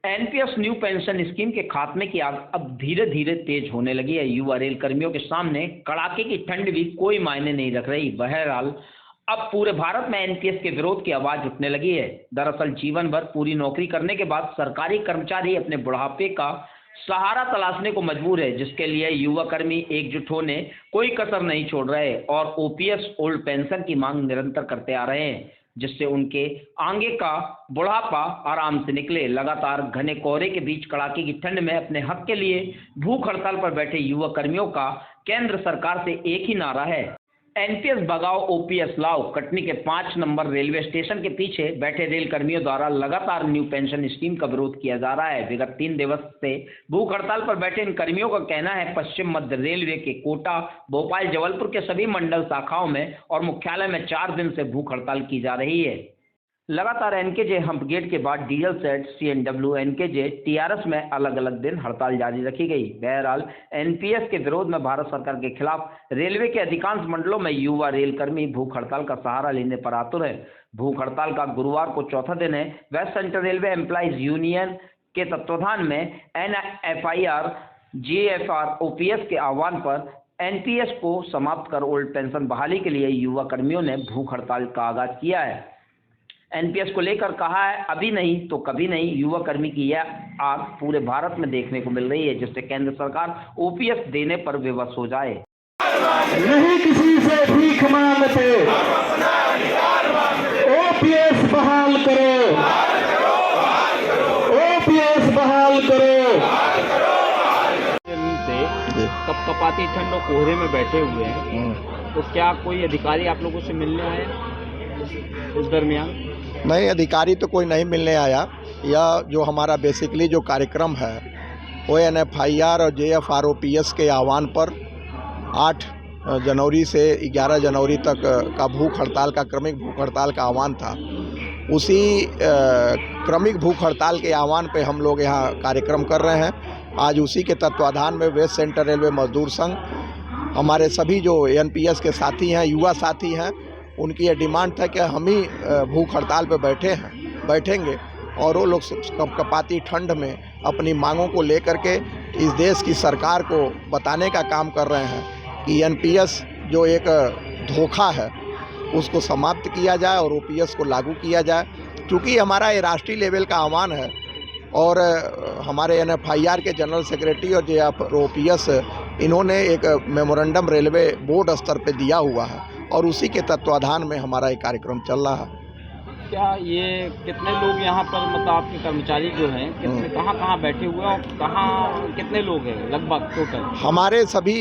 NPS new pension scheme के खात्मे की आग अब धीरे धीरे तेज होने लगी है। युवा रेल कर्मियों के सामने कड़ाके की ठंड भी कोई मायने नहीं रख रही। बहरहाल अब पूरे भारत में एनपीएस के विरोध की आवाज उठने लगी है। दरअसल जीवन भर पूरी नौकरी करने के बाद सरकारी कर्मचारी अपने बुढ़ापे का सहारा तलाशने को मजबूर है, जिसके लिए युवा कर्मी एकजुट होने कोई कसर नहीं छोड़ रहे और ओपीएस ओल्ड पेंशन की मांग निरंतर करते आ रहे हैं, जिससे उनके आगे का बुढ़ापा आराम से निकले। लगातार घने कोहरे के बीच कड़ाके की ठंड में अपने हक के लिए भूख हड़ताल पर बैठे युवा कर्मियों का केंद्र सरकार से एक ही नारा है, एनपीएस भगाओ ओपीएस लाओ। कटनी के 5 नंबर रेलवे स्टेशन के पीछे बैठे रेल कर्मियों द्वारा लगातार न्यू पेंशन स्कीम का विरोध किया जा रहा है। विगत 3 दिवस से भूख हड़ताल पर बैठे इन कर्मियों का कहना है पश्चिम मध्य रेलवे के कोटा, भोपाल, जबलपुर के सभी मंडल शाखाओं में और मुख्यालय में 4 दिन से भूख हड़ताल की जा रही है। लगातार एनकेजे हम्प गेट के बाद diesel set, CNW, NKJ, TRS में अलग अलग दिन हड़ताल जारी रखी गई। बहरहाल एनपीएस के विरोध में भारत सरकार के खिलाफ रेलवे के अधिकांश मंडलों में युवा रेलकर्मी भूख हड़ताल का सहारा लेने पर आतुर है। भूख हड़ताल का गुरुवार को चौथा दिन है। West central railway employees union के तत्वाधान में एनएफआईआर, जीएफआर, ओपीएस के आह्वान पर एनपीएस को समाप्त कर ओल्ड पेंशन बहाली के लिए युवा कर्मियों ने भूख हड़ताल का आगाज किया है। एनपीएस को लेकर कहा है अभी नहीं तो कभी नहीं। युवा कर्मी की यह आग पूरे भारत में देखने को मिल रही है, जिससे केंद्र सरकार ओपीएस देने पर विवश हो जाए। नहीं किसी से भीख मांगते, ओपीएस बहाल करो, ओपीएस बहाल करो। कपकपाती ठंड और कोहरे में बैठे हुए हैं, तो क्या कोई अधिकारी आप लोगों से मिलने आए इस दरमियान? नहीं, अधिकारी तो कोई नहीं मिलने आया। यह जो हमारा बेसिकली जो कार्यक्रम है वो एनएफआईआर और जेएफआरओपीएस के आह्वान पर 8 जनवरी से 11 जनवरी तक का भूख हड़ताल का क्रमिक भूख हड़ताल का आह्वान था। उसी क्रमिक भूख हड़ताल के आह्वान पे हम लोग यहाँ कार्यक्रम कर रहे हैं। आज उसी के तत्वाधान में वेस्ट सेंट्रल रेलवे मजदूर संघ, हमारे सभी जो एनपीएस के साथी हैं, युवा साथी हैं, उनकी ये डिमांड था कि हम ही भूख हड़ताल पे बैठेंगे और वो लोग कपकपाती ठंड में अपनी मांगों को लेकर के इस देश की सरकार को बताने का काम कर रहे हैं कि एनपीएस जो एक धोखा है उसको समाप्त किया जाए और ओपीएस को लागू किया जाए। क्योंकि हमारा ये राष्ट्रीय लेवल का आह्वान है और हमारे एनएफआईआर के जनरल सेक्रेटरी और जेएफआरओपीएस इन्होंने एक मेमोरेंडम रेलवे बोर्ड स्तर पे दिया हुआ है और उसी के तत्वाधान में हमारा ये कार्यक्रम चल रहा है। क्या ये कितने लोग यहाँ पर, मतलब आपके कर्मचारी जो हैं, कितने कहाँ बैठे हुए हैं और कहाँ कितने लोग हैं लगभग टोटल? हमारे सभी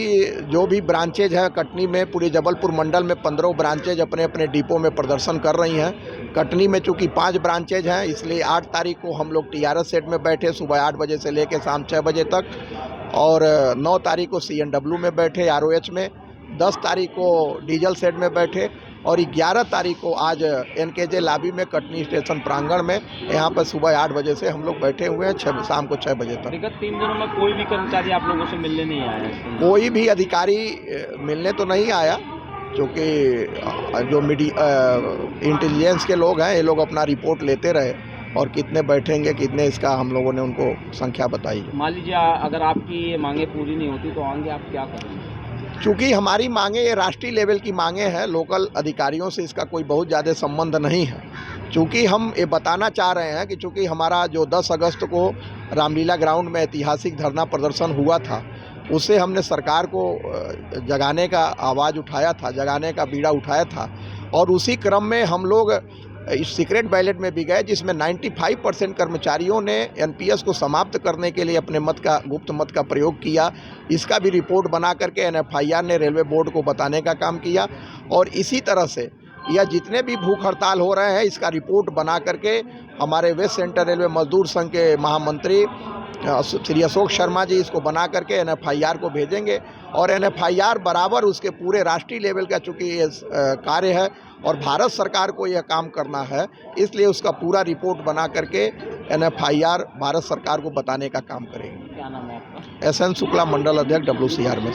जो भी ब्रांचेज हैं कटनी में, पूरे जबलपुर मंडल में 15 ब्रांचेज अपने अपने डिपो में प्रदर्शन कर रही हैं। कटनी में चूँकि 5 ब्रांचेज हैं, इसलिए 8 तारीख को हम लोग टीआरएस सेट में बैठे सुबह 8 बजे से लेकर शाम 6 बजे तक, और 9 तारीख को सीएनडब्ल्यू में बैठे आरओएच में, 10 तारीख को डीजल सेट में बैठे और 11 तारीख को आज एनकेजे लॉबी में कटनी स्टेशन प्रांगण में यहाँ पर सुबह 8 बजे से हम लोग बैठे हुए हैं शाम को 6 बजे तक। विगत 3 दिनों में कोई भी कर्मचारी आप लोगों से मिलने नहीं आया? कोई भी अधिकारी मिलने तो नहीं आया, क्योंकि जो इंटेलिजेंस के लोग हैं ये लोग अपना रिपोर्ट लेते रहे और कितने बैठेंगे कितने, इसका हम लोगों ने उनको संख्या बताई। मान लीजिए अगर आपकी ये मांगे पूरी नहीं होती तो आगे आप क्या करेंगे? चूँकि हमारी मांगे ये राष्ट्रीय लेवल की मांगे हैं, लोकल अधिकारियों से इसका कोई बहुत ज़्यादा संबंध नहीं है। चूँकि हम ये बताना चाह रहे हैं कि चूँकि हमारा जो 10 अगस्त को रामलीला ग्राउंड में ऐतिहासिक धरना प्रदर्शन हुआ था, उससे हमने सरकार को जगाने का आवाज़ उठाया था, जगाने का बीड़ा उठाया था, और उसी क्रम में हम लोग इस सीक्रेट बैलेट में भी गए, जिसमें 95% कर्मचारियों ने एनपीएस को समाप्त करने के लिए अपने गुप्त मत का प्रयोग किया। इसका भी रिपोर्ट बना करके एनएफआईआर ने रेलवे बोर्ड को बताने का काम किया, और इसी तरह से यह जितने भी भूख हड़ताल हो रहे हैं इसका रिपोर्ट बना करके हमारे वेस्ट सेंट्रल रेलवे मजदूर संघ के महामंत्री श्री अशोक शर्मा जी इसको बना करके एनएफआईआर को भेजेंगे, और एनएफआईआर बराबर उसके पूरे राष्ट्रीय लेवल का चूँकि ये कार्य है और भारत सरकार को यह काम करना है, इसलिए उसका पूरा रिपोर्ट बना करके एनएफआईआर भारत सरकार को बताने का काम करेंगे। क्या नाम है आपका? एसएन शुक्ला, मंडल अध्यक्ष WCR में।